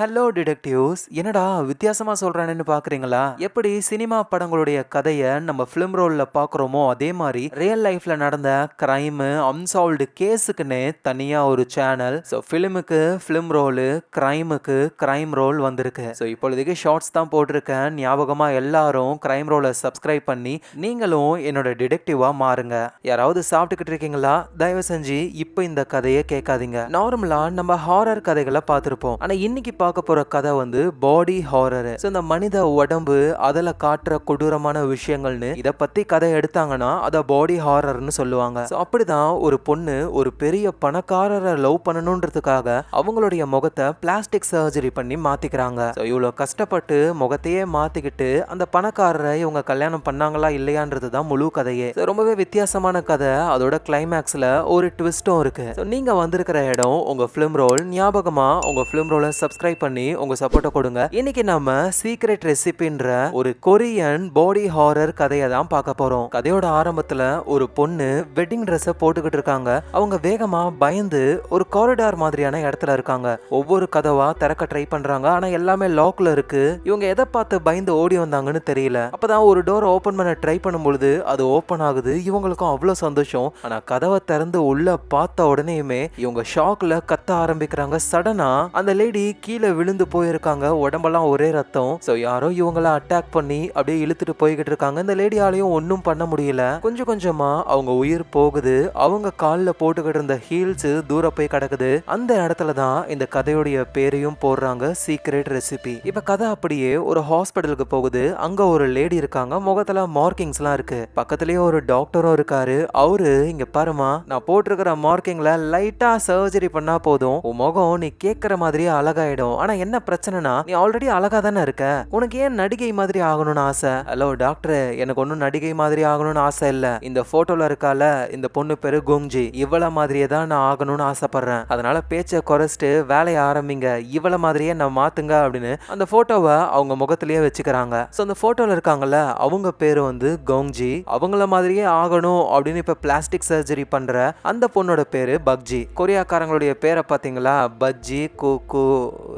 Hello detectives, என்னடா வித்தியாசமா சொல்றானேன்னு பாக்குறீங்களா? எப்படி சினிமா படங்களுடைய கதையை நம்ம ஃபிலிம் ரோல்ல பாக்குறோமோ அதே மாதிரி ரியல் லைஃப்ல நடந்த கிரைம் அன்சால்வ்டு கேஸுக்குன்னே தனியா ஒரு சேனல். ஸோ ஃபிலிமுக்கு ஃபிலிம் ரோலு, கிரைமுக்கு கிரைம் ரோல் வந்திருக்கு. ஸோ இப்பொழுதுக்கு ஷார்ட்ஸ் தான் போட்டிருக்கேன். ஞாபகமா எல்லாரும் கிரைம் ரோலை சப்ஸ்கிரைப் பண்ணி நீங்களும் என்னோட டிடெக்டிவா மாறுங்க. யாராவது சாப்பிட்டுக்கிட்டு இருக்கீங்களா? தயவு செஞ்சு இப்போ இந்த கதையை கேட்காதீங்க. நார்மலா நம்ம ஹாரர் கதைகளை பார்த்துருப்போம். ஆனா இன்னைக்கு பார்க்க போற கதை வந்து பாடி ஹாரர். இந்த மனித உடம்பு அதுல காட்டுற கொடூரமான விஷயங்கள்னு இத பத்தி கதை எடுத்தாங்கன்னா அத பாடி ஹாரர்னு சொல்லுவாங்க. அப்படிதான் ஒரு பொண்ணு ஒரு பெரிய பணக்காரரை லவ் பண்ணணும்ன்றதுக்காக அவங்களுடைய முகத்தை பிளாஸ்டிக் சர்ஜரி பண்ணி மாத்திக்கிறாங்க. இவ்வளவு கஷ்டப்பட்டு முகத்தையே மாத்திக்கிட்டு அந்த பணக்காரரை இவங்க கல்யாணம் பண்ணாங்களா இல்லையான்றது தான் முழு கதையே. ரொம்பவே வித்தியாசமான கதை. அதோட கிளைமேக்ஸ்ல ஒரு ட்விஸ்டும் இருக்கு. நீங்க வந்திருக்கிற இடம் உங்க பிலிம் ரோல். ஞாபகமா உங்க பிலிம் ரோலை சப்ஸ்கிரைப் பண்ணி உங்க சப்போர்ட்டை கொடுங்க. இன்னைக்கு நம்ம சீக்ரெட் ரெசிபின்ற ஒரு கொரியன் பாடி ஹாரர் கதையை தான் பார்க்க போறோம். கதையோட ஆரம்பத்துல ஒரு பொண்ணு வெட்டிங் ட்ரெஸ்ஸை போட்டுக்கிட்டு இருக்காங்க. அவங்க வேகமா பயந்து ஒரு காரிடார் மாதிரியான இடத்துல இருக்காங்க. ஒவ்வொரு கதவா திறக்க ட்ரை பண்றாங்க. ஆனா எல்லாமே லாக்ல இருக்கு. இவங்க எதை பார்த்து பயந்து ஓடி வந்தாங்கன்னு தெரியல. அப்பதான் ஒரு டோர் ஓபன் பண்ண ட்ரை பண்ணும்பொழுது அது ஓபன் ஆகுது. இவங்களுக்கும் அவ்வளவு சந்தோஷம். ஆனா கதவை திறந்து உள்ள பார்த்த உடனேயுமே இவங்க ஷாக்ல கத்த ஆரம்பிக்கிறாங்க. சடனா அந்த லேடி கீழே விழுந்து போயிருக்காங்க. உடம்பெல்லாம் ஒரே ரத்தம். யாரோ இவங்கள அட்டாக் பண்ணி அப்படியே இழுத்துட்டு போய்கிட்டு இருக்காங்க. இந்த லேடியாலையும் ஒன்னும் பண்ண முடியல. கொஞ்சம் கொஞ்சமா அவங்க உயிர் போகுது. அவங்க காலில் போட்டுக்கிட்டு இருந்த ஹீல்ஸ் தூர போய் கிடக்குது. அந்த இடத்துல தான் இந்த கதையுடைய பேரையும் போடுறாங்க, சீக்ரெட் ரெசிபி. இப்ப கதை அப்படியே ஒரு ஹாஸ்பிட்டலுக்கு போகுது. அங்க ஒரு லேடி இருக்காங்க. முகத்துல மார்க்கிங்ஸ் எல்லாம் இருக்கு. பக்கத்துலயே ஒரு டாக்டரும் இருக்காரு. அவரு இங்க பாருமா, நான் போட்டிருக்கிற மார்க்கிங்ல லைட்டா சர்ஜரி பண்ணா போதும், உன் முகம் நீ கேட்கிற மாதிரியே அழகாயிடும். ஆனா என்ன பிரச்சனைனா, நீ ஆல்ரெடி அழகா தானே இருக்க, உனக்கு ஏன் நடிகை மாதிரி ஆகணும்னு ஆசை? ஹலோ டாக்டர், எனக்கு ஒன்னும் நடிகை மாதிரி ஆகணும்னு ஆசை இல்ல. இந்த போட்டோல இருக்கால இந்த பொண்ணு பேரு கோங்ஜி, இவள மாதிரியே தான் நான் ஆகணும்னு ஆசைப்படுறேன். அதனால பேச்சை குறைச்சிட்டு வேலையை ஆரம்பிங்க, இவள மாதிரியே நான் மாத்துங்க அப்படின்னு அந்த போட்டோவை அவங்க முகத்திலேயே வச்சுக்கிறாங்க. அந்த போட்டோல இருக்காங்கல்ல அவங்க பேரு வந்து கோங்ஜி. அவங்கள மாதிரியே ஆகணும் அப்படின்னு இப்ப பிளாஸ்டிக் சர்ஜரி பண்ற அந்த பொண்ணோட பேரு பக்ஜி. கொரியாக்காரங்களுடைய பேரை பாத்தீங்களா? பஜ்ஜி, கூக்கு,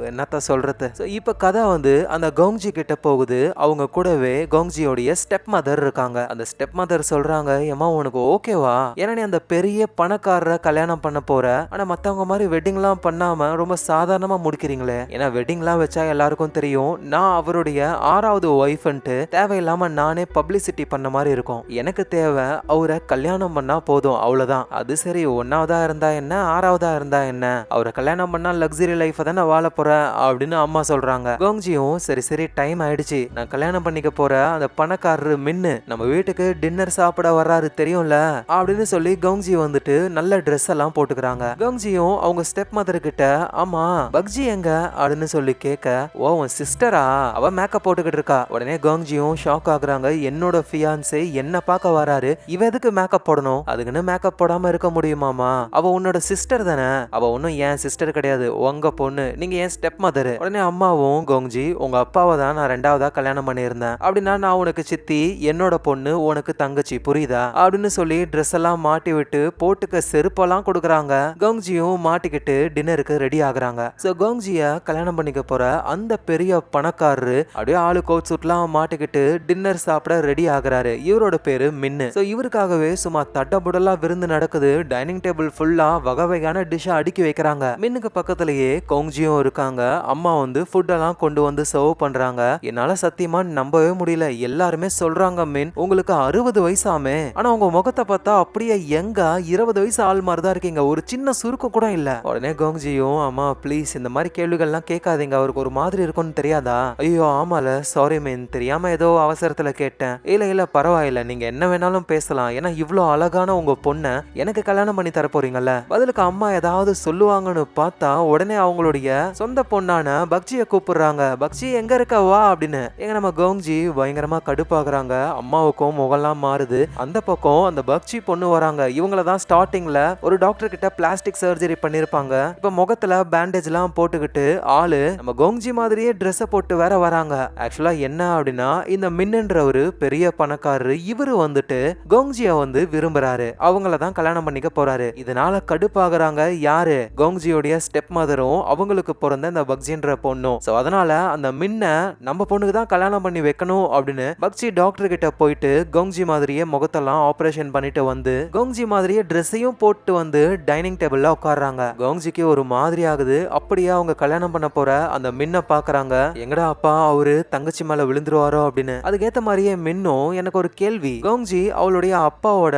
என்னத்த சொல்றது. இப்ப கதை வந்து அந்த கோங்ஜி கிட்ட போகுது. அவங்க கூடவே கோங்ஜியோடைய ஸ்டெப் மதர் இருக்காங்க. அந்த ஸ்டெப் மதர் சொல்றாங்க, ஏமா உனக்கு ஓகேவா? ஏன்னா நீ அந்த பெரிய பணக்காரரை கல்யாணம் பண்ண போற, ஆனா மத்தவங்க மாதிரி வெட்டிங் எல்லாம் பண்ணாம ரொம்ப சாதாரணமா முடிக்கிறீங்களே. ஏன்னா வெட்டிங் எல்லாம் வச்சா எல்லாருக்கும் தெரியும் நான் அவருடைய 6வது ஒய்ஃப்ன்ட்டு தேவையில்லாம நானே பப்ளிசிட்டி பண்ண மாதிரி இருக்கும். எனக்கு தேவை அவரை கல்யாணம் பண்ணா போதும், அவ்வளவுதான். அது சரி, 1ஆவதா இருந்தா என்ன, 6ஆவதா இருந்தா என்ன, அவரை கல்யாணம் பண்ணா லக்ஸரி லைஃப் தானே வாழ போற அப்படின்னு அம்மா சொல்றாங்க. கோங்ஜியும் சரி சரி டைம் ஆயிடுச்சு, நான் கல்யாணம் பண்ணிக்க போற அந்த பணக்காரரு மின்னு நம்ம வீட்டுக்கு டின்னர் சாப்பிட வர்றாரு தெரியும்ல அப்படின்னு சொல்லி கோங்ஜி வந்துட்டு நல்ல ட்ரெஸ் எல்லாம் போட்டுக்கிறாங்க. கோங்ஜியும் அவங்க ஸ்டெப் மதர் கிட்ட, ஆமா பக்ஜி எங்க அப்படின்னு சொல்லி கேட்க, ஓ உன் சிஸ்டரா, அவ மேக்கப் போட்டுக்கிட்டு இருக்கா. உடனே கோங்ஜியும் ஷாக் ஆகுறாங்க. என்னோட ஃபியான்சே என்ன பார்க்க வராரு, இவ எதுக்கு மேக்கப் போடணும்? அதுக்குன்னு மேக்கப் போடாம இருக்க முடியுமாமா? அவ உன்னோட சிஸ்டர் தானே. அவ ஒன்னும் என் சிஸ்டர் கிடையாது, உங்க பொண்ணு, நீங்க ஏன் ஸ்டெப் மதர். உடனே அம்மாவும், கோங்ஜி உங்க அப்பாவை தான் நான் 2ஆவதா கல்யாணம் பண்ணியிருந்தேன், அப்படின்னா நான் உனக்கு சித்தி, என்னோட பொண்ணு உனக்கு தங்கச்சி, புரியுதா அப்படின்னு சொல்லி ட்ரெஸ் எல்லாம் மாட்டி விட்டு போட்டுக்க செருப்பெல்லாம் கொடுக்குறாங்க. கோங்ஜியும் மாட்டிக்கிட்டு டின்னருக்கு ரெடி ஆகுறாங்க. கோங்ஜிய கல்யாணம் பண்ணிக்க போற அந்த பெரிய பணக்காரரு அப்படியே ஆளு கோட் சூட்லாம் மாட்டிக்கிட்டு டின்னர் சாப்பிட ரெடி ஆகுறாரு. இவரோட பேரு மின்னு. இவருக்காகவே சும்மா தட்டபுடலா விருந்து நடக்குது. டைனிங் டேபிள் ஃபுல்லா வகை வகையான டிஷ் அடுக்கி வைக்கிறாங்க. மின்னுக்கு பக்கத்திலேயே கோங்ஜியும் இருக்காங்க. அம்மா வந்து ஃபுட் எல்லாம் கொண்டு வந்து சர்வ் பண்றாங்க. என்னால சத்தியமா நம்பவே முடியல. எல்லாருமே சொல்றாங்க, மின் உங்களுக்கு 60 வயசாமே, ஆனா உங்க முகத்தை பார்த்தா அப்படியே எங்க 20 வயசு ஆள் மாதிரி தான் இருக்கீங்க, ஒரு சின்ன சுருக்கம் கூட இல்ல. உடனே கோங்ஜியும், அம்மா ப்ளீஸ் இந்த மாதிரி கேள்விகள்லாம் கேட்காதீங்க, அவருக்கு ஒரு மாதிரி இருக்கும்னு தெரியாதா? ஐயோ ஆமால, சாரி மின், தெரியாம ஏதோ அவசரத்துல கேட்டேன். இல்ல பரவாயில்ல, நீங்க என்ன வேணாலும் பேசலாம். ஏன்னா இவ்வளவு அழகான உங்க பொண்ணை எனக்கு கல்யாணம் பண்ணி தர போறீங்கல்ல. பதிலுக்கு அம்மா ஏதாவது சொல்லுவாங்கன்னு பார்த்தா உடனே அவங்களுடைய சொந்த பொண்ணான பக்ஜியை கூப்பிடுறாங்க. பக்ஜி எங்க இருக்க வா அப்படின்னு. எங்க நம்ம கோங்ஜி பயங்கரமா கடுப்பாக்குறாங்க. அம்மாவுக்கும் முகம்லாம் மாறுது. அந்த பக்கம் அந்த பக்ஜி பொண்ணு வராங்க. இவங்கள தான் ஸ்டார்டிங்ல ஒரு டாக்டர் கிட்ட பிளாஸ்டிக் சர்ஜரி பண்ணிருப்பாங்க. இப்ப முகத்துல பேண்டேஜ் எல்லாம் போட்டுக்கிட்டு ஆளு நம்ம கோங்ஜி மாதிரியே ட்ரெஸ் போட்டு வேற வராங்க. ஆக்சுவலா என்ன அப்படின்னா, இந்த மின்னுன்ற ஒரு பெரிய பணக்காரரு இவரு வந்துட்டு கோங்ஜிய வந்து விரும்புறாரு. அவங்கள தான் கல்யாணம் பண்ணிக்க போறாரு. இதனால கடுப்பாகுறாங்க யாரு? கோங்ஜியோடைய ஸ்டெப் மதரும் அவங்களுக்கு பிறந்த இந்த பக்ஜின்ற பொண்ணும். சோ அதனால அந்த மின்ன நம்ம பொண்ணுக்கு தான் கல்யாணம் பண்ணி வைக்கணும் அப்படின்னு பக்ஜி டாக்டர் கிட்ட போயிட்டு கோங்ஜி மாதிரியே முகத்தெல்லாம் ஆபரேஷன் பண்ணிட்டு வந்து கோங்ஜி மாதிரியே ட்ரெஸ்ஸையும் போட்டு வந்து டைனிங் டேபிள்ல உட்கார்றாங்க. கோங்ஜிக்கு ஒரு மாதிரி ஆகுது. அப்படியே அவங்க கல்யாணம் பண்ண போற அந்த மின்ன பாக்குறாங்க. எங்கடா அப்பா அவரு தங்கச்சி மேல விழுந்துருவாரோ அப்படின்னு. அதுக்கேத்த மாதிரியே மின்னும் எனக்கு ஒரு கேள்வி. கோங்ஜி அவளுடைய அப்பாவோட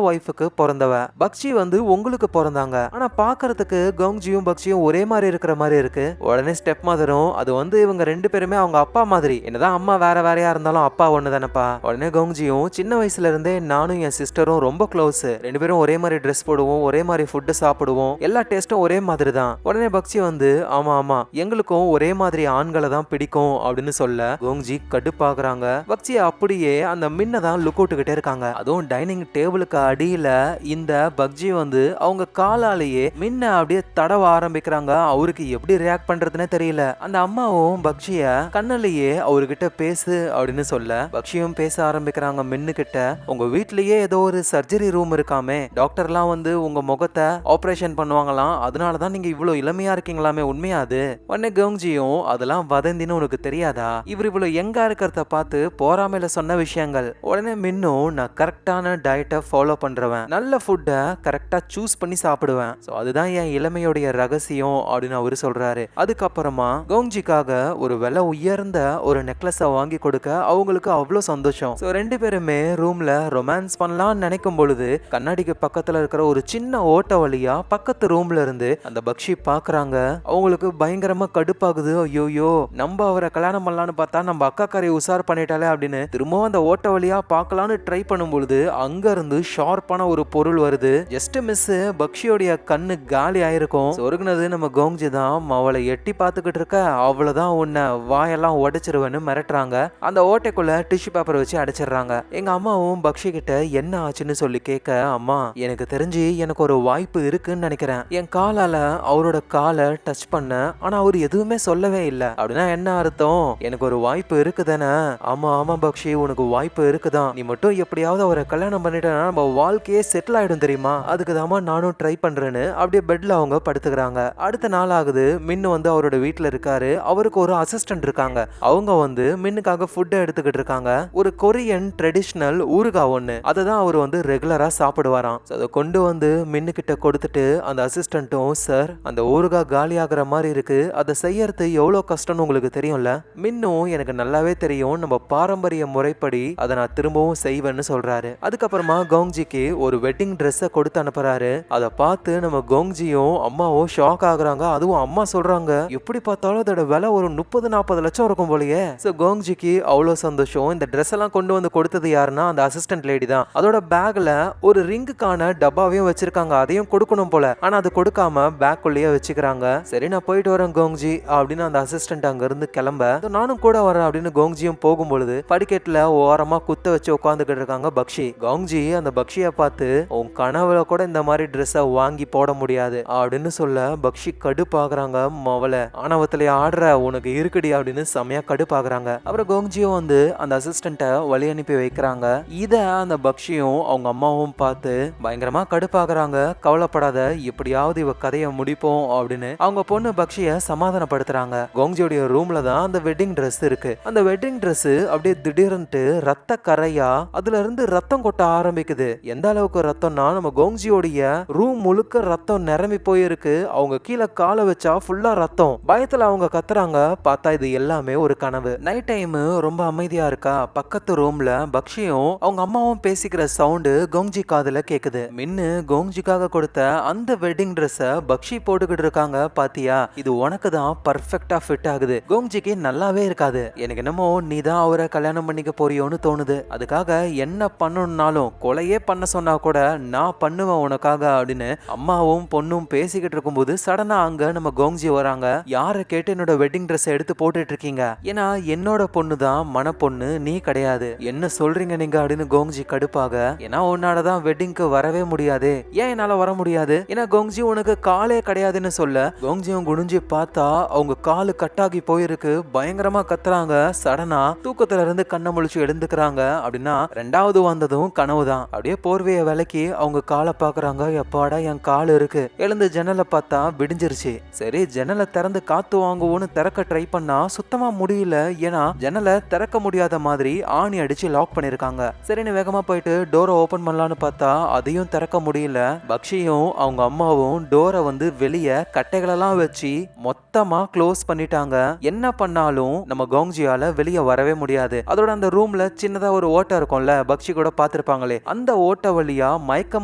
ஒய்ஃபுக்கு பிறந்தவ. பக்ஜி வந்து உங்களுக்கு பிறந்தாங்க. ஆனா பாக்குறதுக்கு கோங்ஜியும் பக்ஜியும் ஒரே மாதிரி இருக்கிற மாதிரி இருக்கு. உடனே ஸ்டெப் மதரும் அது வந்து இவங்க ரெண்டு பேருமே அவங்க அப்பா மாதிரி. என்னதான் அம்மா வேற வேறையா இருந்தாலும் அப்பா ஒண்ணு தானப்பா. உடனே கோங்ஜியும் சின்ன வயசுல இருந்தே நானும் என் சிஸ்டரும் ரொம்ப க்ளோஸ். ரெண்டு பேரும் ஒரே மாதிரி ட்ரெஸ் போடுவோம், ஒரே மாதிரி ஃபுட் சாப்பிடுவோம், எல்லா டேஸ்டும் ஒரே மாதிரி தான். உடனே பக்ஜி வந்து ஆமா ஆமா எங்களுக்கும் ஒரே மாதிரி ஆண்களை தான் பிடிக்கும் அப்படின்னு சொல்ல கோங்ஜி கடுப்பாக்குறாங்க. பக்ஜி அப்படியே அந்த மின்ன தான் லுக் அவுட்டுக்கிட்டே இருக்காங்க. அதுவும் டைனிங் டேபிளுக்கு அடியில இந்த பக்ஜி வந்து அவங்க காலாலேயே மின்ன அப்படியே தடவ ஆரம்பிக்கிறாங்க. அவருக்கு எப்படி ரியாக்ட் பண்றதுன்னே தெரியல. அந்த அம்மாவும் பக்ஜிய கண்ணிலேயே அவர்கிட்ட பேசு அப்படின்னு சொல்ல பக்ஷியும் பேச ஆரம்பிக்கிறாங்க மின்னு கிட்ட. உங்க வீட்லயே ஏதோ ஒரு சர்ஜரி ரூம் இருக்காமே, டாக்டர்லாம் வந்து உங்க முகத்தை ஆபரேஷன் பண்ணுவாங்களாம், அதனாலதான் நீங்க இவ்வளவு இளமையா இருக்கீங்களாமே, உண்மையா அது? உடனே கோங்ஜியும் அதெல்லாம் வதந்தின்னு உனக்கு தெரியாதா, இவர் இவ்வளவு எங்கா இருக்கிறத பார்த்து போறாமையில சொன்ன விஷயங்கள். உடனே மின்னும் நான் கரெக்டான டயட்டை ஃபாலோ பண்றவன், நல்ல ஃபுட்டை கரெக்டா சூஸ் பண்ணி சாப்பிடுவேன், சோ அதுதான் என் இளமையோடைய ரகசியம் அப்படின்னு அவரு சொல்றாரு. அதுக்கப்புறமா கோங்ஜிக்காக ஒரு விலை உயர்ந்த ஒரு நெக்லஸ வாங்கி கொடுக்க அவங்களுக்கு அவ்வளவு சந்தோஷம். சோ ரெண்டு பேருமே ரூம்ல ரொமான்ஸ் பண்ணலாம்னு நினைக்கும் பொழுது கண்ணாடிக்கு பக்கத்துல இருக்கிற ஒரு சின்ன ஓட்ட வழியா பக்கத்து ரூம்ல இருந்து அந்த பக்ஷி பாக்குறாங்க. அவங்களுக்கு பயங்கரமா கடுப்பாகுது. ஐயோயோ நம்ம அவரை கல்யாணம் பண்ணலான்னு பார்த்தா நம்ம அக்காக்காரையை உசார் பண்ணிட்டாலே அப்படின்னு திரும்பவும் அந்த ஓட்ட வழியா பார்க்கலான்னு ட்ரை பண்ணும் பொழுது அங்க இருந்து ஷார்ப்பான ஒரு பொருள் வருது. ஜஸ்ட் மிஸ் பக்ஷியோடைய கண்ணு காலி ஆயிருக்கும். சொருகுனது நம்ம கோங்ஜி தான். அவளை எட்டி பார்த்துக்கிட்டு இருக்க அவ்வளவுதான் உன்னை வாயெல்லாம் உடைச்சிருவேன்னு மிரட்டுறாங்க. அந்த ஓட்டைக்குள்ள டிஷ்யூ பேப்பர் வச்சு அடைச்சிடுறாங்க. எங்க அம்மாவும் பக்ஷி கிட்ட என்ன ஆச்சுன்னு சொல்லி கேட்க, அம்மா எனக்கு தெரிஞ்சு எனக்கு ஒரு வாய்ப்பு இருக்குன்னு நினைக்கிறேன். என் காலால அவரோட காலை டச் பண்ண, ஆனா அவர் எதுவுமே சொல்லவே இல்லை. அப்படின்னா என்ன அர்த்தம்? எனக்கு ஒரு வாய்ப்பு இருக்குதானே? ஆமா ஆமா பக்ஷி உனக்கு வாய்ப்பு இருக்குதான். நீ மட்டும் எப்படியாவது அவரை கல்யாணம் பண்ணிட்டேன்னா நம்ம வாழ்க்கையே செட்டில் ஆயிடும் தெரியுமா? அதுக்கு தாமா நானும் ட்ரை பண்றேன்னு அப்படியே பெட்ல அவங்க படுத்துக்கிறாங்க. அடுத்த நாள் ஆகுது. மின்னு வந்து அவரோட வீட்டுல இருக்காரு. அவருக்கு ஒரு அசிஸ்டன்ட் இருக்காங்க. அவங்க வந்து மின்னுக்காக ஃபுட் எடுத்துக்கிட்டு இருக்காங்க. ஒரு கொரியன் ட்ரெடிஷனல் ஊறுகாய் ஒண்ணு, அதை தான் அவர் வந்து ரெகுலரா சாப்பிடுவாராம். அதை கொண்டு வந்து மின்னு கிட்ட கொடுத்துட்டு அந்த அசிஸ்டன்ட்டும், சார் அந்த ஊறுகாய் காலி ஆகுற மாதிரி இருக்கு, அதை செய்யறது எவ்வளவு கஷ்டம்னு உங்களுக்கு தெரியும்ல? மின்னும் எனக்கு நல்லாவே தெரியும், நம்ம பாரம்பரிய முறைப்படி அதை நான் திரும்பவும் செய்வேன்னு சொல்றாரு. அதுக்கப்புறமா கோங்ஜிக்கு ஒரு வெட்டிங் ட்ரெஸ்ஸை கொடுத்து அனுப்புறாரு. அதை பார்த்து நம்ம கோங்ஜியும் அம்மாவும் ஷாக் ஆகுறாங்க. அதுவும் அம்மா சொல்றாங்க, எப்படி பார்த்தாலும் அதோட விலை ஒரு 30-40 லட்சம் இருக்கும் போலயே. சோ கோங்ஜிக்கு அவ்வளவு சந்தோஷம். இந்த ட்ரெஸ் எல்லாம் கொண்டு வந்து கொடுத்தது யாருன்னா அந்த அசிஸ்டன்ட் லேடி தான். அதோட பேக்ல ஒரு ரிங்குக்கான டப்பாவையும் வச்சிருக்காங்க, அதையும் கொடுக்கணும் போல. ஆனா அது கொடுக்காம பேக்குள்ளேயே வச்சுக்கிறாங்க. சரி நான் போயிட்டு வரேன் கோங்ஜி அப்படின்னு அந்த அசிஸ்டன்ட் அங்க இருந்து கிளம்ப, நானும் கூட வரேன் அப்படின்னு கோங்ஜியும் போகும்பொழுது படிக்கட்டுல ஓரமா குத்த வச்சு உட்காந்துக்கிட்டு இருக்காங்க பக்ஷி. கோங்ஜி அந்த பக்ஷிய பார்த்து, உன் கனவுல கூட இந்த மாதிரி ட்ரெஸ்ஸை வாங்கி போட முடியாது அப்படின்னு சொல்ல பக்ஷி கடுப்பாக்குறாங்க. மவள ஆணவத்திலே ஆடுற உனக்கு இருக்குடி அப்படின்னு செமையா கடுப்பாக்குறாங்க. அப்புறம் கோங்ஜியும் வந்து அந்த அசிஸ்டன்ட்டை வழி அனுப்பி வைக்கிறாங்க. இத அந்த பக்ஷியும் அவங்க அம்மாவும் பார்த்து பயங்கரமா கடுப்பாக்குறாங்க. கவலைப்படாத, எப்படியாவது இவ கதையை முடிப்போம் அப்படின்னு அவங்க பொண்ணு பக்ஷிய சமாதானப்படுத்துறாங்க. கோங்ஜியோடைய ரூம்ல தான் அந்த வெட்டிங் ட்ரெஸ் இருக்கு. அந்த வெட்டிங் ட்ரெஸ் அப்படியே திடீர்னு ரத்த கரையா அதுல இருந்து ரத்தம் கொட்ட ஆரம்பிக்குது. எந்த அளவுக்கு ரத்தம்னா நம்ம கோங்ஜியோடைய ரூம் முழுக்க ரத்தம் நிரம்பி போயிருக்கு. அவங்க கீழே காலை வச்சா ஃபுல்லா ரத்தம். பயத்துல அவங்க கத்துறாங்க. பார்த்தா இது எல்லாமே ஒரு கனவு. நைட் டைம் ரொம்ப அமைதியா இருக்கா. பக்கத்து ரூம்ல பக்ஷியும் அவங்க அம்மாவும் பேசிக்கிற சவுண்டு கோங்ஜி காதுல கேக்குது. மின்னு கோங்ஜிக்காக கொடுத்த அந்த வெட்டிங் ட்ரெஸ்ஸ பக்ஷி போட்டுக்கிட்டு இருக்காங்க. பாத்தியா, இது உனக்கு தான் பர்ஃபெக்ட்டா ஃபிட் ஆகுது. கோங்ஜிக்கு நல்லாவே இருக்காது. எனக்கு என்னமோ நீ தான் அவரை கல்யாணம் பண்ணிக்க போறியோன்னு தோணுது. அதுக்காக என்ன பண்ணணும்னாலும் கொலையே பண்ண சொன்னா கூட நான் பண்ணுவேன் உனக்காக அப்படின்னு அம்மாவும் பொண்ணும் பேசிக்கிட்டு இருக்கும்போது சடனா அங்க நம்ம கோங்ஜி வராங்க. யாரை கேட்டு என்னோட வெட்டிங் ட்ரெஸ் எடுத்து போட்டுட்டு இருக்கீங்க? ஏன்னா என்னோட பொண்ணு தான் மன பொண்ணு, நீ கிடையாது. என்ன சொல்றீங்க நீங்க அப்படின்னு கோங்ஜி கடுப்பாக. ஏன்னா உன்னாலதான் வெட்டிங்க்கு வரவே முடியாது. ஏன் என்னால வர முடியாது? ஏன்னா கோங்ஜி உனக்கு காலே கிடையாதுன்னு சொல்ல கோங்ஜியும் குனிஞ்சு பார்த்தா அவங்க காலு கட்டாகி போயிருக்கு. பயங்கரமா கத்துறாங்க. சடனா தூக்கத்துல இருந்து கண்ணை முழிச்சு எழுந்துக்கிறாங்க. அப்படின்னா ரெண்டாவது வந்ததும் கனவுதான். அப்படியே போர்வைய விலக்கி அவங்க காலை பாக்குறாங்க. எப்பாடா என் கால் இருக்கு. எழுந்து ஜன்னலை பார்த்தா விடிஞ்சிருச்சு. சரி ஜன்னலை திறந்து காத்து வாங்குவோன்னு திறக்க ட்ரை பண்ணா சுத்தமா முடியல. ஏன்னா ஜன்னலை திறக்க முடியாத மாதிரி ஆணி அடிச்சு லாக் பண்ணிருக்காங்க. சரின்னு வேகமா போயிட்டு டோரை ஓபன் பண்ணலான்னு பார்த்தா அதையும் திறக்க முடியல. பக்ஷியும் அவங்க அம்மாவும் டோரை வந்து வெளியே கட்டைகளெல்லாம் வச்சு மொத்தமா க்ளோஸ் பண்ணிட்டாங்க. என்ன பண்ணாலும் நம்ம கோங்ஜியால வெளியே வரவே முடியாது. அதோட அந்த ரூம்ல சின்னதா ஒரு ஓட்டை இருக்கும்ல, பக்ஷி கூட பாத்திருப்பாங்களே, அந்த ஓட்டை வழியா மயக்க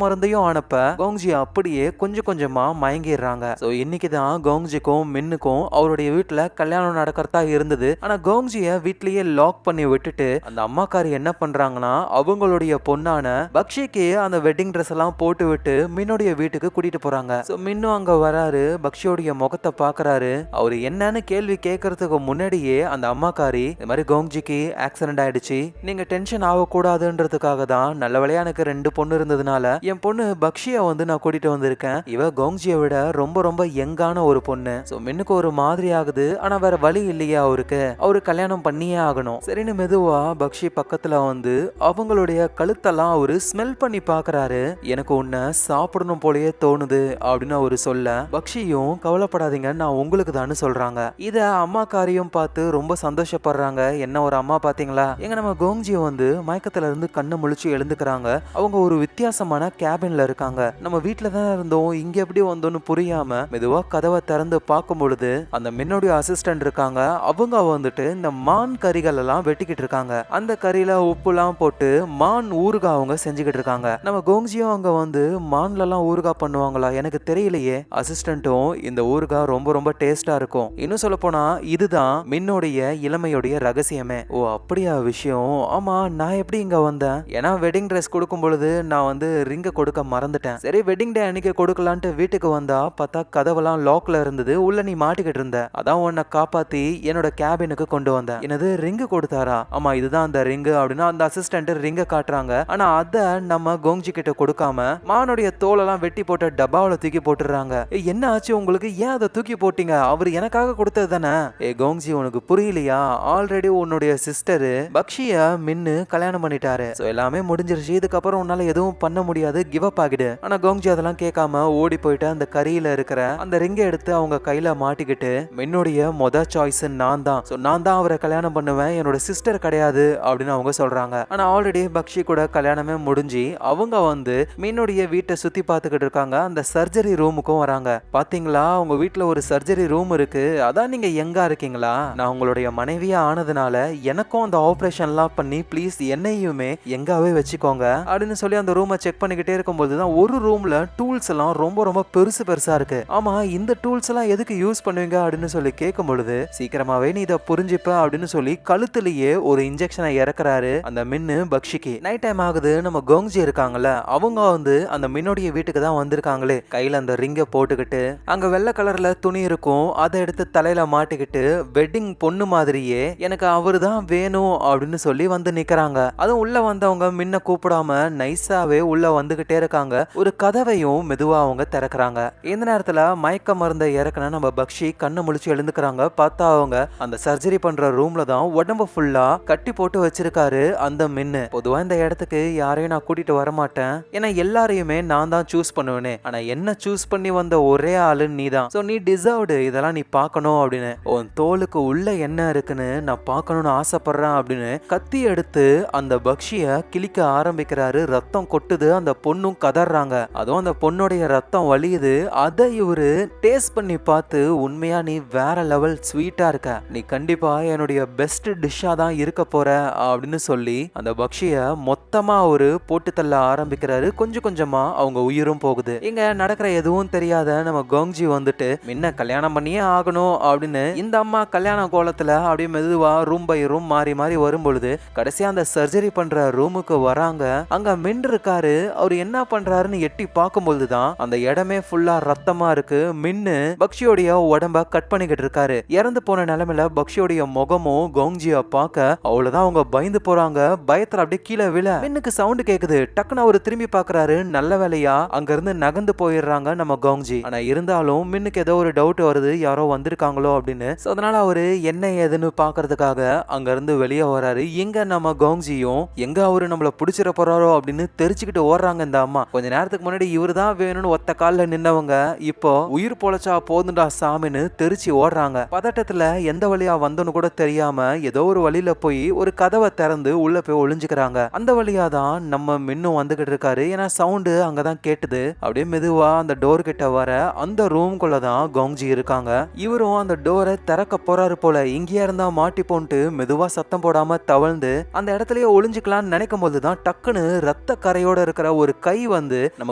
மருந்தையும் அனுப்ப கோங்ஜி அப்படியே கொஞ்சம் கொஞ்சமா மயங்கிடுறாங்க. சோ இன்னைக்குதான் கோங்ஜிக்கும் மின்னுக்கும் அவருடைய வீட்டுல கல்யாணம் நடக்கிறதா இருந்தது. ஆனா கோங்ஜிய வீட்லயே லாக் பண்ணி விட்டுட்டு அந்த அம்மாக்காரி என்ன பண்றாங்கன்னா அவங்களுடைய பொண்ணான பக்ஷிக்கு அந்த வெட்டிங் ட்ரெஸ் எல்லாம் போட்டு விட்டு மின்னுடைய வீட்டுக்கு கூட்டிட்டு போறாங்க. சோ மின்னு அங்க வராரு, பக்ஷியோடைய முகத்தை பாக்குறாரு. அவரு என்னன்னு கேள்வி கேட்கறதுக்கு முன்னாடியே அந்த அம்மாக்காரி இந்த மாதிரி கோங்ஜிக்கு ஆக்சிடென்ட் ஆயிடுச்சு, நீங்க டென்ஷன் ஆகக்கூடாதுன்றதுக்காக தான் நல்ல வேளையா எனக்கு 2 பொண்ணு இருந்ததுனால என் பொண்ணு பக்ஷிய வந்து நான் கூட்டிட்டு வந்திருக்கேன். இவ கோங்ஜியை விட ரொம்ப ரொம்ப யங்கான ஒரு பொண்ணு. சோ மின்னுக்கு ஒரு மாதிரி ஆகுது. ஆனா வேற வழி இல்லையே அவருக்கு, அவரு கல்யாணம் பண்ணியே ஆகணும். சரின்னு மெதுவா பக்ஷி பக்கத்துல வந்து அவங்களுடைய கழுத்தெல்லாம் அவரு ஸ்மெல் பண்ணி பாக்குறாரு. எனக்கு உன்னை சாப்பிடணும் போலயே தோணுது அப்படின்னு அவரு சொல்ல, பக்ஷியும் கவலைப்படாதீங்க நான் உங்களுக்கு தான் சொல்றாங்க. இத அம்மாக்காரியும் பார்த்து ரொம்ப சந்தோஷப்படுறாங்க. என்ன ஒரு அம்மா பாத்தீங்களா. எங்க நம்ம கோங்ஜியை வந்து மயக்கத்துல இருந்து கண்ணு முழிச்சு எழுந்துக்கிறாங்க. அவங்க ஒரு வித்தியாசமான கேபின்ல இருக்காங்க. நம்ம வீட்டுல தான் இருந்தோம், இங்க எப்படி வந்தோம்னு புரியாம மெதுவா கதவை திறந்து பார்க்கும் பொழுது அந்த மின்னுடைய அசிஸ்டன்ட் இருக்காங்க. அவங்க வந்துட்டு இந்த மான் கறிகள் எல்லாம் வெட்டிக்கிட்டு இருக்காங்க. அந்த கறியில உப்புலாம் போட்டு மான் ஊறுகாய் அவங்க செஞ்சுக்கிட்டு இருக்காங்க. நம்ம கோங்ஜியும் அங்க வந்து மான்ல எல்லாம் ஊறுகாய் பண்ணுவாங்களா எனக்கு தெரியலையே. அசிஸ்டன்ட்டும் இந்த ஊறுகாய் ரொம்ப ரொம்ப டேஸ்டா இருக்கும். இன்னும் சொல்ல போனா இதுதான் மின்னுடைய இளமையுடைய ரகசியமே. ஓ அப்படியா விஷயம். ஆமா நான் எப்படி இங்க வந்தேன், ஏன்னா வெட்டிங் ட்ரெஸ் கொடுக்கும் பொழுது நான் வந்து ரிங்க கொடுக்க மறந்துட்டேன். சரி வெட்டிங் டே அன்னைக்கு கொடுக்கலான்ட்டு வீட்டுக்கு வந்தா பார்த்தா கதவெல்லாம் லாக்ல இருந்தது, உள்ள நீ மாட்டிக்கிட்டு இருந்த. அதான் உன்னை காப்பாத்தி என்னோட கேபினுக்கு கொண்டு வந்தேன். எனது ரிங்கு கொடுத்தாரா. ஆமா இதுதான் அந்த ரிங்கு அப்படின்னா அந்த அசிஸ்டன்ட் ரிங்க காட்டுறாங்க. ஆனா அத நம்ம கோங்ஜி கிட்ட கொடுக்காம மானுடைய தோலெல்லாம் வெட்டி போட்ட டப்பாவில தூக்கி போட்டுறாங்க. என்ன ஆச்சு உங்களுக்கு, ஏன் அதை தூக்கி போட்டீங்க, அவர் எனக்காக கொடுத்தது தானே. கோங்ஜி உனக்கு புரியலையா, ஆல்ரெடி உன்னுடைய சிஸ்டர் பக்ஷிய மின்னு கல்யாணம் பண்ணிட்டாரு. சோ எல்லாமே முடிஞ்சிருச்சு, இதுக்கப்புறம் உன்னால எதுவும் பண்ண முடியாது, கிவ் அப் ஆகிடு. ஆனா கோங்ஜி அதெல்லாம் கேட்காம ஓடி போயிட்டு அந்த கரியில இருக்கிற அந்த ரிங்கை எடுத்து அவங்க கையில மாட்டிக்கிட்டு என்னுடைய மொத சாய்ஸ் நான் தான், நான் தான் அவரை கல்யாணம் பண்ணுவேன், என்னோட சிஸ்டர் கிடையாது அப்படின்னு அவங்க சொல்றாங்க. ஆனா ஆல்ரெடி பக்ஷி கூட கல்யாணமே முடிஞ்சு அவங்க வந்து மீனுடைய வீட்டை சுத்தி பார்த்துக்கிட்டு இருக்காங்க. அந்த சர்ஜரி ரூமுக்கும் வராங்க. பாத்தீங்களா உங்க வீட்டுல ஒரு சர்ஜரி ரூம் இருக்கு, அதான் நீங்க எங்க இருக்கீங்களா, நான் உங்களுடைய மனைவியா ஆனதுனால எனக்கும் அந்த ஆபரேஷன்லாம் பண்ணி ப்ளீஸ் என்னையுமே எங்காவே வச்சுக்கோங்க அப்படின்னு சொல்லி அந்த ரூமை செக் பண்ணிக்கிட்டே இருக்கும்போது தான் ஒரு ரூம்ல டூல்ஸ் எல்லாம் ரொம்ப ரொம்ப பெருசு பெருசா இருக்கு. ஆமா இந்த டூல்ஸ் எல்லாம் எதுக்கு யூஸ் பண்ணுவீங்க அப்படின்னு சொல்லி கேட்கும் பொழுது சீக்கிரமாவே நீ இதை புரிஞ்சுப்ப அப்படின்னு சொல்லி கழுத்துலயே ஒரு இன்ஜெக்ஷனை இறக்குறாரு அந்த மின்னு பக்ஷிக்கு. நைட் டைம் ஆகுது. நம்ம கோங்ஜி இருக்காங்கல்ல அவங்க வந்து அந்த மின்னுடைய வீட்டுக்கு தான் வந்திருக்காங்களே, கையில அந்த ரிங்க போட்டுக்கிட்டு அங்க வெள்ளை கலர்ல துணி இருக்கும், அதை எடுத்து தலையில மாட்டிக்கிட்டு வெட்டிங் பொண்ணு மாதிரியே எனக்கு அவரு தான் வேணும் அப்படின்னு சொல்லி வந்து நிக்கிறாங்க. அதுவும் உள்ள வந்தவங்க மின்ன கூப்பிடாம நைஸாவே உள்ள வந்துகிட்டே இருக்காங்க. ஒரு கதவையும் மெதுவா அவங்க திறக்கிறாங்க. இந்த நேரத்துல மயக்க மருந்தை இறக்குன நம்ம பக்ஷி கண்ணு முழிச்சு எழுந்துக்கிறாங்க. பார்த்தா அவங்க அந்த சர்ஜரி பண்ற ரூம்ல தான் உடம்பு ஃபுல்லா கட்டி போட்டு வச்சிருக்காரு அந்த மின்னு. பொதுவா இந்த இடத்துக்கு யாரையும் நான் கூட்டிட்டு வர மாட்டேன், ஏன்னா எல்லாரையுமே நான் தான் சூஸ் பண்ணுவேனே, ஆனா என்ன சூஸ் பண்ணி வந்த ஒரே ஆளு நீ தான், சோ நீ டிசர்வ்டு, இதெல்லாம் நீ பார்க்கணும் அப்படின்னு, உன் தோலுக்கு உள்ள என்ன இருக்குன்னு நான் பார்க்கணும்னு ஆசைப்படுறேன் அப்படின்னு கத்தி எடுத்து அந்த பக்ஷிய கிழிக்க ஆரம்பிக்கிறாரு. ரத்தம் கொட்டுது, அந்த பொண்ணும் கதறாங்க. அதுவும் அந்த பொண்ணுடைய ரத்தம் வலியுது. அதை இவரு டேஸ்ட் பண்ணி பார்த்து உண்மையா நீ வேற லெவல் ஸ்வீட்டா இருக்க, நீ கண்டிப்பா என்னுடைய பெஸ்ட் டிஷ்ஷா தான் இருக்க போற அப்படின்னு சொல்லி அந்த பக்ஷிய மொத்தமா அவரு போட்டு தள்ள ஆரம்பிக்கிறாரு. கொஞ்சம் கொஞ்சமா அவங்க உயிரும் போகுது. இங்க நடக்கிற எதுவும் தெரியாத நம்ம கோங்ஜி வந்துட்டு முன்ன கல்யாணம் பண்ணியே ஆகணும் அப்படின்னு இந்த அம்மா கல்யாண கோலத்துல அப்படியே மெதுவா ரூம் பை ரூம் மாறி மாறி வரும் பொழுது கடைசியா அந்த சர்ஜரி பண்ற ரூமுக்கு வராங்க. அங்க மின் இருக்காரு. அவர் என்ன பண்றாருன்னு எட்டி பார்க்கும்போது தான் அந்த இடமே ஃபுல்லா ரத்தமா இருக்கு. மின்னு பக்ஷியோடைய உடம்ப கட் பண்ணிக்கிட்டு இருக்காரு. இறந்து போன நிலைமையில பக்ஷியோடைய முகமும் கோங்ஜிய பார்க்க அவ்வளவுதான் அவங்க பயந்து போறாங்க. பயத்துல அப்படியே கீழே விழ மின்னுக்கு சவுண்ட் கேக்குது. டக்குன்னு அவரு திரும்பி பாக்குறாரு. நல்ல வேலையா அங்க இருந்து நகர்ந்து போயிடுறாங்க நம்ம கோங்ஜி. ஆனா இருந்தாலும் மின்னுக்கு ஏதோ ஒரு டவுட் வருது, யாரோ வந்திருக்காங்களோ அப்படின்னு. அதனால அவரு என்ன ஏதுன்னு பாக்குறதுக்காக அங்க இருந்து வெளியே வராரு. எங்க நம்ம கோங்ஜியும் எங்க அவரு நம்மள புடிச்சிட போறாரோ அப்படின்னு தெரிச்சுக்கிட்டு ஓடுறாங்க இந்த அம்மா. கொஞ்ச நேரத்துக்கு முன்னாடி இவரு தான் வேணும்னு ஒத்த கால்ல நின்னவங்க இப்போ உயிர் பொழைச்சா போதும் போதுண்டா சாமின்னு தெரிச்சு ஓடுறாங்க. பதட்டத்துல எந்த வழியா வந்தோன்னு கூட தெரியாம ஏதோ ஒரு வழியில போய் ஒரு கதவை திறந்து உள்ள போய் ஒளிஞ்சுக்கிறாங்க. அந்த வழியா தான் நம்ம மின்னும் வந்துகிட்டு இருக்காரு. ஏன்னா சவுண்டு அங்கதான் கேட்டுது. அப்படியே மெதுவா அந்த டோர் கிட்ட வர அந்த ரூம்குள்ள தான் கோங்ஜி இருக்காங்க. இவரும் அந்த டோரை திறக்க போறாரு போல. இங்கேயா இருந்தா மாட்டி போன்ட்டு மெதுவா சத்தம் போடாம தவழ்ந்து அந்த இடத்துலயே ஒளிஞ்சுக்கலாம்னு நினைக்கும் போதுதான் டக்குன்னு ரத்த கரையோட இருக்கிற ஒரு கை வந்து நம்ம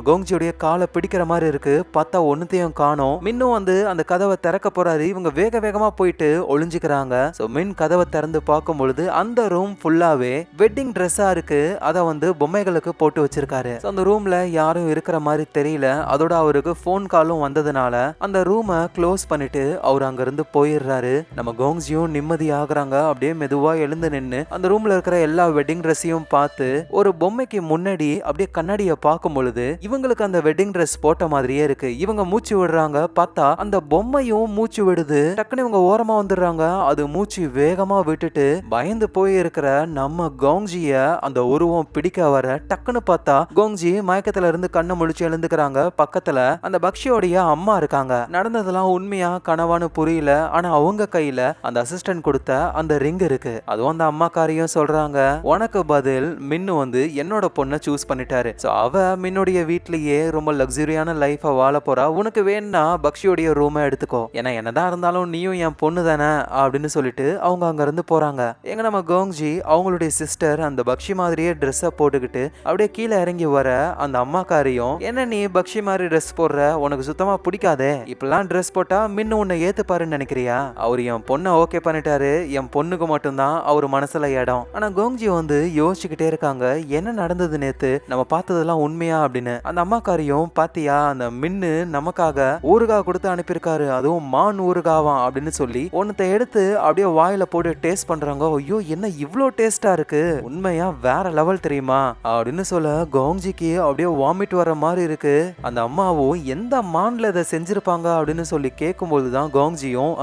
கோங்ஜியோடைய காலை பிடிக்கிற மாதிரி இருக்கு. பார்த்தா ஒன்னுத்தையும் காணோம். மின்னும் வந்து அந்த கதவை திறக்க போறாரு. இவங்க வேக வேகமா போயிட்டு ஒளிஞ்சுக்கிறாங்க. சோ மின் கதவை திறந்து பார்க்கும் பொழுது அந்த ரூம் ஃபுல்லாவே வெட்டிங் ட்ரெஸ்ஸா இருக்கு. அத வந்து பொம்மைகளுக்கு போட்டு வச்சிருக்காரு. அந்த ரூம்ல யாரும் இருக்கிற மாதிரி தெரியல. அதோட அவருக்கு போன் காலும் வந்ததுனால அந்த ரூமை க்ளோஸ் பண்ணிட்டு அவர் அங்க இருந்து போயிடுறாரு. நம்ம கோங்ஜியும் நிம்மதி ஆகுறாங்க. அப்படியே மெதுவா எழுந்து நின்னு அந்த ரூம்ல இருக்கிற எல்லா வெட்டிங் ட்ரெஸ்ஸையும் பார்த்து ஒரு பொம்மைக்கு முன்னாடி அப்படியே கண்ணாடியை பார்க்கும் பொழுது இவங்களுக்கு அந்த வெட்டிங் ட்ரெஸ் போட்ட மாதிரியே இருக்கு. இவங்க மூச்சு விடுறாங்க. பார்த்தா அந்த பொம்மையும் மூச்சு விடுது. டக்குனு இவங்க ஓரமா வந்துடுறாங்க. அது மூச்சு வேகமா விட்டுட்டு பயந்து போய் இருக்கிற நம்ம கோங்ஜிய அந்த உருவம் பிடிக்க வர டக்குன்னு பார்த்தா கோங்ஜி மயக்கத்துல இருந்து கண்ணை முழிச்சு எழுந்துக்கிறாங்க. பக்கத்துல அந்த பக்ஷியோடைய அம்மா இருக்காங்க. நடந்ததெல்லாம் உண்மையா கனவான்னு புரியல. ஆனா அவங்க கையில அந்த அசிஸ்டன்ட் கொடுத்த அந்த ரிங் இருக்கு. அதுவும் அந்த அம்மாக்காரியும் சொல்றாங்க, உனக்கு பதில் மின்னு வந்து என்னோட பொண்ணை சூஸ் பண்ணிட்டாரு. சோ அவ மின்னுடைய வீட்லயே ரொம்ப லக்ஸரியான லைஃப வாழ போறா. உனக்கு வேணா பக்ஷியோடைய ரூமை எடுத்துக்கோ. ஏன்னா என்னதான் இருந்தாலும் நீயும் என் பொண்ணு தானே அப்படின்னு சொல்லிட்டு அவங்க அங்க இருந்து போறாங்க. எங்க நம்ம கோங்ஜி அவங்களுடைய சிஸ்டர் அந்த பக்ஷி மாதிரியே ட்ரெஸ்ஸ போட்டுக்கிட்டு அப்படியே கீழே இறங்கி வர அந்த அம்மாக்காரியும், என்ன நீ பக்ஷி மாதிரி ட்ரெஸ் போடுற, உனக்கு சுத்தமா பிடிக்காதே, இப்பெல்லாம் ட்ரெஸ் போட்டா மின்னு உன்னை ஏத்துப்பாருன்னு நினைக்கிறியா? அவர் என் பொண்ணை ஓகே பண்ணிட்டாரு. என் பொண்ணுக்கு மட்டும்தான் அவர் மனசுல இடம். ஆனா கோங்ஜி வந்து யோசிச்சுக்கிட்டே இருக்காங்க, என்ன நடந்தது நேத்து, நம்ம பார்த்ததெல்லாம் உண்மையா அப்படின்னு. அந்த அம்மாக்காரியும், பாத்தியா அந்த மின்னு நமக்காக ஊறுகாய் கொடுத்து அனுப்பியிருக்காரு, அதுவும் மான் ஊறுகாவாம் அப்படின்னு சொல்லி ஒன்னத்தை எடுத்து அப்படியே வாயில போட்டு டேஸ்ட் பண்றாங்க. ஐயோ என்ன இவ்ளோ டேஸ்டா இருக்கு, உண்மையா வேற லெவல் தெரியுமா அப்படின்னு சொல்ல கோங்ஜிக்கு அப்படியே வாமிட் வர மாதிரி இருக்கு. அந்த அம்மாவும் எந்த மான்ல இதை செஞ்சிருப்பாங்க அப்படின்னு சொல்லி கேட்கும் போதுதான் கோங்ஜியும்,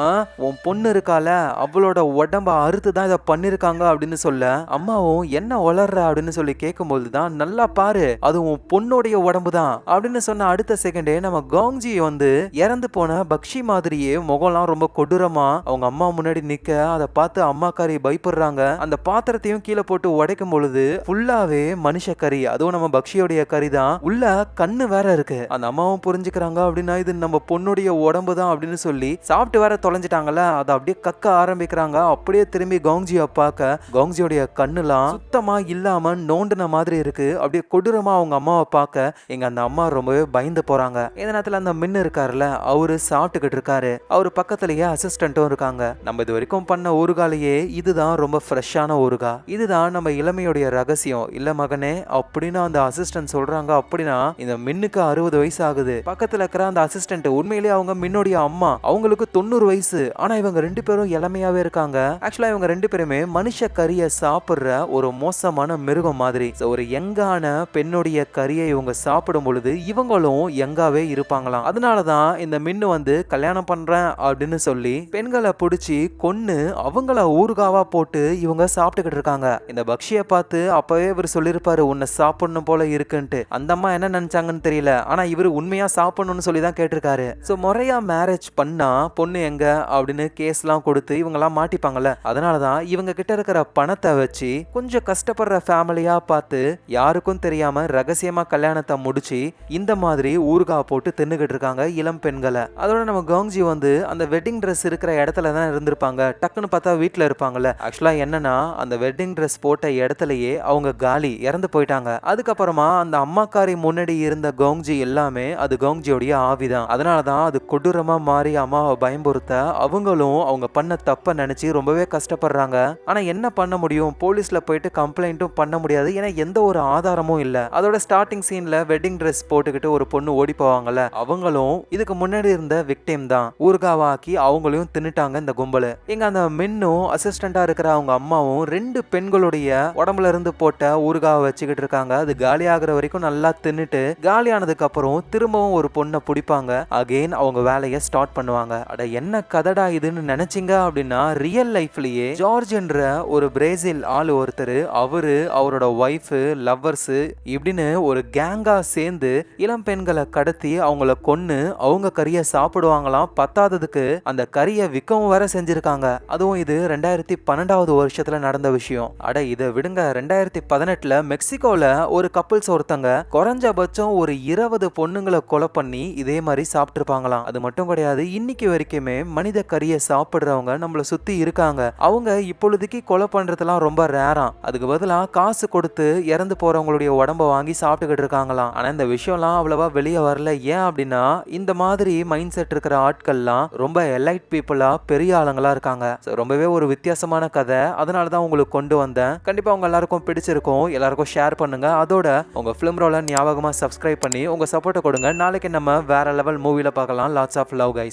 உன் பொண்ணு இருக்கால அவளோட உடம்ப அறுத்து தான் இதை பண்ணிருக்காங்க அப்படின்னு சொல்ல அம்மாவும் என்ன வளர்ற அப்படின்னு சொல்லி கேட்கும் போதுதான், நல்லா பாரு அது உன் பொண்ணுடைய உடம்பு தான் அப்படின்னு சொன்ன அடுத்த செகண்டே நம்ம கோங்ஜி வந்து இறந்து போன பக்ஷி மாதிரியே முகம்லாம் ரொம்ப கொடூரமா அவங்க அம்மா முன்னாடி நிக்க அதை பார்த்து அம்மாக்காரி பயப்படுறாங்க. அந்த பாத்திரத்தையும் கீழே போட்டு உடைக்கும் பொழுது ஃபுல்லாவே மனுஷ கறி, அதுவும் நம்ம பக்ஷியோடைய கறி தான், உள்ள கண்ணு வேற இருக்கு. அந்த அம்மாவும் புரிஞ்சுக்கிறாங்க, அப்படின்னா இது நம்ம பொண்ணுடைய உடம்பு தான் அப்படின்னு சொல்லி சாப்பிட்டு வேற தொலைஞ்சிட்டாங்கல்ல, அதை அப்படியே கக்க ஆரம்பிக்கிறாங்க. அப்படியே திரும்பி கோங்ஜியை பார்க்க கோங்ஜியோடைய கண்ணுலாம் சுத்தமா இல்லாம நோண்டுன மாதிரி இருக்கு. அப்படியே கொடூரமா அவங்க அம்மாவை பார்க்க எங்க அந்த அம்மா ரொம்பவே பயந்து போறாங்க. இந்த நேரத்துல அந்த மின்னு இருக்காருல்ல, அவரு சாப்பிட்டுக்கிட்டு இருக்காரு. அவரு பக்கத்துலயே அசிஸ்டன்ட்டும் இருக்காங்க. நம்ம இது வரைக்கும் பண்ண ஊறுகாலையே இதுதான் ரொம்ப ஃப்ரெஷ்ஷான ஊறுகா, இதுதான் நம்ம இளமையுடைய ரகசியம் இல்ல மகனே அப்படின்னு அந்த அசிஸ்டன்ட் சொல்றாங்க. அப்படின்னா இந்த மின்னுக்கு 60 வயசு ஆகுது. பக்கத்துல இருக்கிற அந்த அசிஸ்டன்ட் உண்மையிலேயே அவங்க மின்னுடைய அம்மா, அவங்களுக்கு 90 வயசு. ஆனா இவங்க 2 பேரும் இளமையாவே இருக்காங்க. ஆக்சுவலா இவங்க 2 பேருமே மனுஷ கறியை சாப்பிடுற ஒரு மோசமான மிருகம் மாதிரி. ஒரு யங்கான பெண்ணுடைய கறியை இவங்க சாப்பிடும் பொழுது இவங்களும் யங்காவே இருப்பாங்களாம். அதனாலதான் இந்த மின்னு வந்து கல்யாணம் பண்றேன் அப்படின்னு சொல்லி பெண்களை பிடிச்சி கொன்னு அவங்கள ஊறுகாவா போட்டு இவங்க சாப்பிட்டுக்கிட்டு இருக்காங்க. இந்த பக்ஷியை பார்த்து அப்பவே இவர் சொல்லிருப்பாரு, உன்னை சாப்பிடணும் போல இருக்குன்ட்டு. அந்த அம்மா என்ன நினைச்சாங்கன்னு தெரியல. ஆனா இவரு உண்மையா சாப்பிடணும்னு சொல்லி தான் கேட்டிருக்காரு. சோ முறையா மேரேஜ் பண்ணா பொண்ணு எங்க அப்படின்னு கேஸ் எல்லாம் கொடுத்து இவங்க எல்லாம் மாட்டிப்பாங்கல்ல. அதனாலதான் இவங்க கிட்ட இருக்கிற பணத்தை வச்சு கொஞ்சம் கஷ்டப்படுற ஃபேமிலியா பார்த்து யாருக்கும் தெரியாம ரகசியமா கல்யாணத்தை முடிச்சு இந்த மாதிரி ஊறுகா போட்டு தின்னுகிட்டு இருக்காங்க இளம் பெண்களை. அதோட நம்ம கோங்ஜி வந்து அந்த வெட்டிங் ட்ரெஸ் இருக்கிற இடத்துல தான் இருந்திருப்பாங்க. டக்குன்னு பார்த்தா வீட்டுல இருப்பாங்கல்ல. ஆக்சுவலா என்னன்னா அந்த வெட்டிங் ட்ரெஸ் போட்ட இடத்துலயே அவங்க காலி இறந்து போயிட்டாங்க. அதுக்கப்புறமா அந்த அம்மாக்காரி முன்னாடி இருந்த கோங்ஜி எல்லாமே அது கோங்ஜியோடைய ஆவிதான். அதனாலதான் அது கொடூரமா மாறி அம்மாவை பயம்புறுத்த அவங்களும் அவங்க பண்ண தப்ப நினைச்சு ரொம்பவே கஷ்டப்படுறாங்க. ஆனா என்ன பண்ண முடியும், போலீஸ்ல போயிட்டு கம்ப்ளைண்ட்டும் பண்ண முடியாது. ஏன்னா எந்த ஒரு ஆதாரமும் இல்ல. அதோட ஸ்டார்டிங் சீன்ல வெட்டிங் ட்ரெஸ் போட்டுக்கிட்டு ஒரு பொண்ணு ஓடி போவாங்கல்ல, அவங்களும் இதுக்கு முன்னாடி இருந்த விக்டிம் தான். ஊர்காவாக்கி அவங்களையும் தின்னுட்டாங்க இந்த கும்பல. எங்க அந்த மின்னும் அசிஸ்டண்டா இருக்கிற அவங்க அம்மாவும் 2 பெண்களுடைய உடம்புல இருந்து போட்ட ஊறுகாவை வச்சுக்கிட்டு இருக்காங்க. அது காலி ஆகுற வரைக்கும் நல்லா தின்னுட்டு காலியானதுக்கு அப்புறம் திரும்பவும் ஒரு பொண்ணை பிடிப்பாங்க. அகைன் அவங்க வேலையை ஸ்டார்ட் பண்ணுவாங்க. அட என்ன கதடா இதுன்னு நினைச்சீங்க அப்படின்னா ரியல் லைஃப்லயே ஜார்ஜ் என்ற ஒரு பிரேசில் ஆள் ஒருத்தர், அவரு அவரோட ஒய்ஃப் லவ்வர்ஸ் இப்படின்னு ஒரு கேங்கா சேர்ந்து இளம் பெண்களை கடத்தி அவங்கள கொன்னு அவங்க கறியை சாப்பிடுவாங்களாம். பத்தாததுக்கு அந்த கறியை விற்கவும் வேற செஞ்சிருக்காங்க. அதுவும் இது 2012வது வருஷத்துல நடந்த விஷயம். அட இதை விடுங்க, 2018ல மெக்சிகோல ஒரு கப்பிள்ஸ் ஒருத்தங்க குறைஞ்சபட்சம் ஒரு 20 பொண்ணுங்களை கொலை பண்ணி இதே மாதிரி சாப்பிட்டுருப்பாங்களாம். அது மட்டும் கிடையாது, இன்னைக்கு வரைக்குமே மனித கறியை சாப்பிடுறவங்க நம்மள சுத்தி இருக்காங்க. அவங்க இப்பொழுதைக்கு கொலை பண்றதெல்லாம் ரொம்ப ரேராம். அதுக்கு பதிலா காசு கொடுத்து இறந்து போறவங்களுடைய உடம்ப வாங்கி சாப்பிட்டுக்கிட்டு இருக்காங்களாம். ஆனா இந்த விஷயம்லாம் அவ்வளவா வெளியே வரல. ஏன் அப்படின்னா இந்த மாதிரி மைண்ட் செட் இருக்கிற ஆட்கள்லாம் ரொம்ப எலைட் பீப்புளா பெரிய ஆளுங்களா இருக்காங்க. ரொம்பவே ஒரு வித்தியாசமான கதை, அதனால தான் உங்களுக்கு கொண்டு வந்தேன். கண்டிப்பா உங்க எல்லாருக்கும் பிடிச்சிருக்கும். எல்லாருக்கும் ஷேர் பண்ணுங்க. அதோட உங்க ஃபிலிம் ரோல ஞாபகமா சப்ஸ்கிரைப் பண்ணி உங்க சப்போர்ட்டை கொடுங்க. நாளைக்கு நம்ம வேற லெவல் மூவில பார்க்கலாம். Lots of love guys.